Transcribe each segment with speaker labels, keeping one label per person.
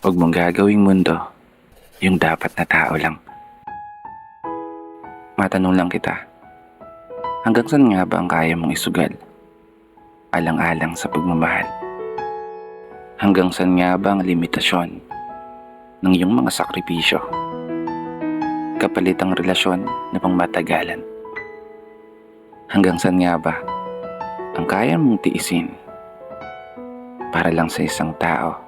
Speaker 1: Huwag mong gagawing mundo yung dapat na tao lang. Matanong lang kita, hanggang saan nga ba ang kaya mong isugal? Alang-alang sa pagmamahal. Hanggang saan nga ba ang limitasyon ng iyong mga sakripisyo? Kapalit ang relasyon na pangmatagalan. Hanggang saan nga ba ang kaya mong tiisin para lang sa isang tao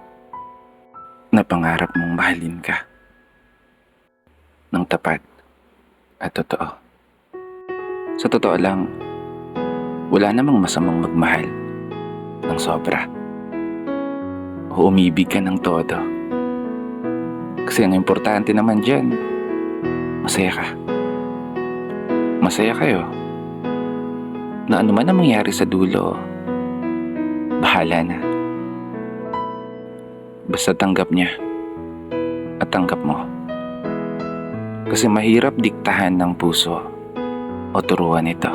Speaker 1: na pangarap mong mahalin ka ng tapat at totoo? Sa totoo lang, wala namang masamang magmahal ng sobra o umibig ka ng todo. Kasi ang importante naman dyan, masaya ka. Masaya kayo. Na ano man ang mangyari sa dulo, bahala na. Basta tanggap niya at tanggap mo. Kasi mahirap diktahan ng puso o turuan ito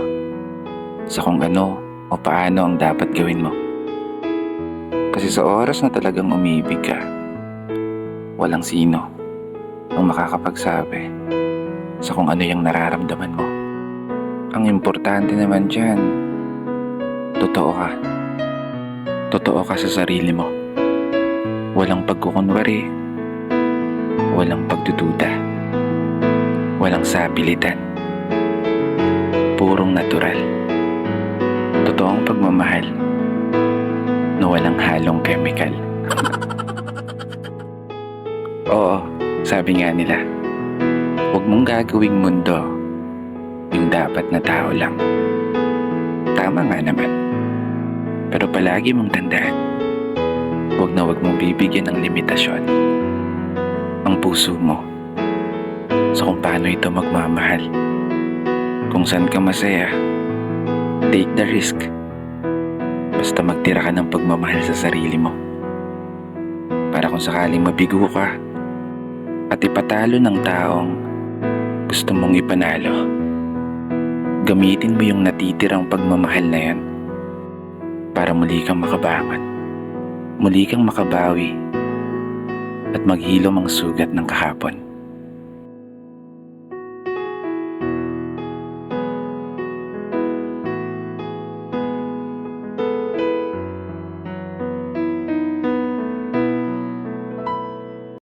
Speaker 1: sa kung ano o paano ang dapat gawin mo. Kasi sa oras na talagang umibig ka, walang sino ang makakapagsabi sa kung ano yung nararamdaman mo. Ang importante naman dyan, totoo ka. Totoo ka sa sarili mo. Walang pagkukunwari, walang pagdududa, walang sapilitan. Purong natural. Totoong pagmamahal na walang halong chemical. Oo, sabi nga nila, huwag mong gagawing mundo yung dapat na tao lang. Tama nga naman. Pero palagi mong tandaan, huwag mong bibigyan ng limitasyon ang puso mo sa kung paano ito magmamahal. Kung saan ka masaya, take the risk. Basta magtira ka ng pagmamahal sa sarili mo. Para kung sakaling mabigo ka at ipatalo ng taong gusto mong ipanalo, gamitin mo yung natitirang pagmamahal na yan para muli kang makabangon, muli kang makabawi at maghilom ang sugat ng kahapon.